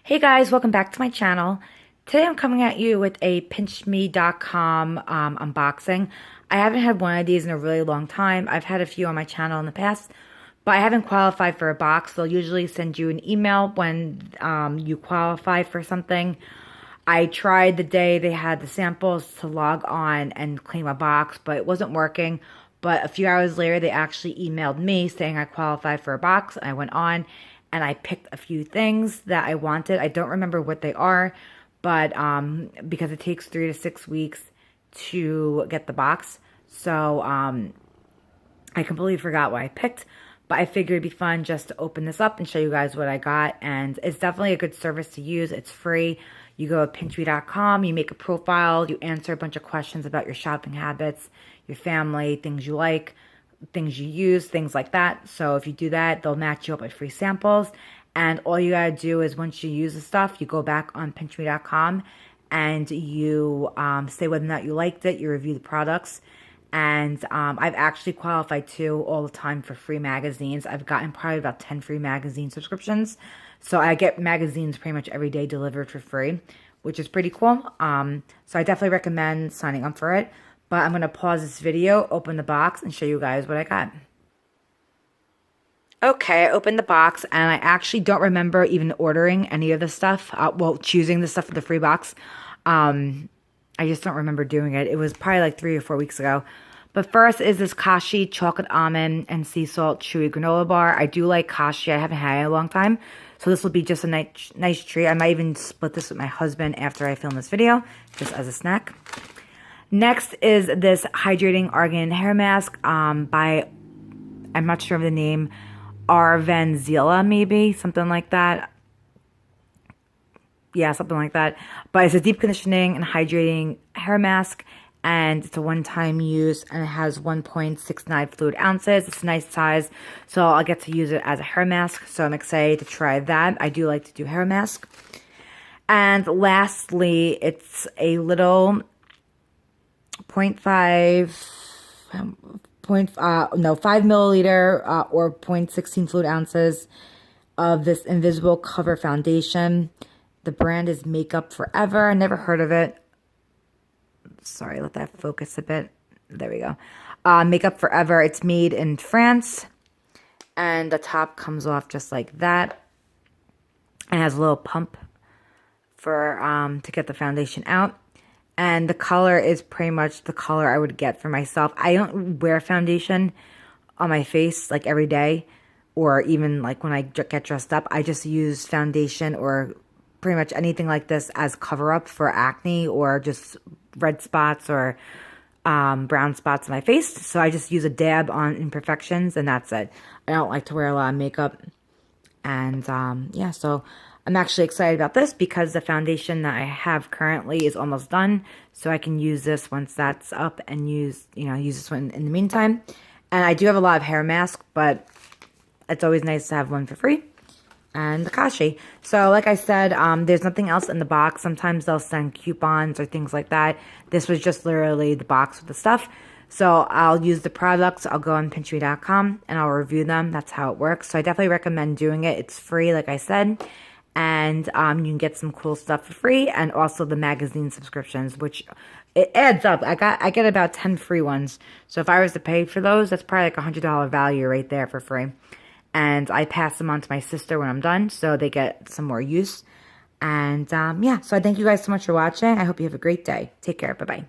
Hey guys, welcome back to my channel. Today I'm coming at you with a PINCHme.com unboxing. I haven't had one of these in a really long time. I've had a few on my channel in the past, but I haven't qualified for a box. They'll usually send you an email when you qualify for something. I tried the day they had the samples to log on and claim a box, but it wasn't working. But a few hours later, they actually emailed me saying I qualified for a box, and I went on and I picked a few things that I wanted. I don't remember what they are, but because it takes 3 to 6 weeks to get the box, so I completely forgot what I picked. But I figured it'd be fun just to open this up and show you guys what I got. And it's definitely a good service to use. It's free. You go to PINCHme.com, you make a profile, you answer a bunch of questions about your shopping habits, your family, things you like, things you use, things like that. So if you do that, they'll match you up with free samples. And all you gotta do is once you use the stuff, you go back on PINCHme.com and you say whether or not you liked it, you review the products. And I've actually qualified too all the time for free magazines. I've gotten probably about 10 free magazine subscriptions. So I get magazines pretty much every day delivered for free, which is pretty cool. So I definitely recommend signing up for it. But I'm going to pause this video, open the box, and show you guys what I got. Okay, I opened the box, and I actually don't remember even ordering any of the stuff. Well, choosing the stuff for the free box. I just don't remember doing it. It was probably like 3 or 4 weeks ago. But first is this Kashi chocolate almond and sea salt chewy granola bar. I do like Kashi. I haven't had it in a long time. So this will be just a nice treat. I might even split this with my husband after I film this video, just as a snack. Next is this hydrating argan hair mask by, I'm not sure of the name, Arvanzila maybe, something like that. Yeah, something like that. But it's a deep conditioning and hydrating hair mask, and it's a one-time use, and it has 1.69 fluid ounces. It's a nice size, so I'll get to use it as a hair mask, so I'm excited to try that. I do like to do hair mask. And lastly, it's a little 5 milliliter or 0.16 fluid ounces of this invisible cover foundation. The brand is Makeup Forever. I never heard of it. Sorry, let that focus a bit. There we go. Makeup Forever. It's made in France. And the top comes off just like that. And has a little pump for to get the foundation out. And the color is pretty much the color I would get for myself. I don't wear foundation on my face like every day. Or even like when I get dressed up. I just use foundation or pretty much anything like this as cover-up for acne or just red spots or brown spots on my face. So I just use a dab on imperfections, and that's it. I don't like to wear a lot of makeup. And yeah, so I'm actually excited about this because the foundation that I have currently is almost done. So I can use this once that's up and use this one in the meantime. And I do have a lot of hair masks, but it's always nice to have one for free. And the Kashi. So like I said, there's nothing else in the box. Sometimes they'll send coupons or things like that. This was just literally the box with the stuff. So I'll use the products. I'll go on PINCHme.com and I'll review them. That's how it works. So I definitely recommend doing it. It's free, like I said. And you can get some cool stuff for free. And also the magazine subscriptions, which it adds up. I get about 10 free ones. So if I was to pay for those, that's probably like $100 value right there for free. And I pass them on to my sister when I'm done, so they get some more use. And yeah, so I thank you guys so much for watching. I hope you have a great day. Take care. Bye-bye.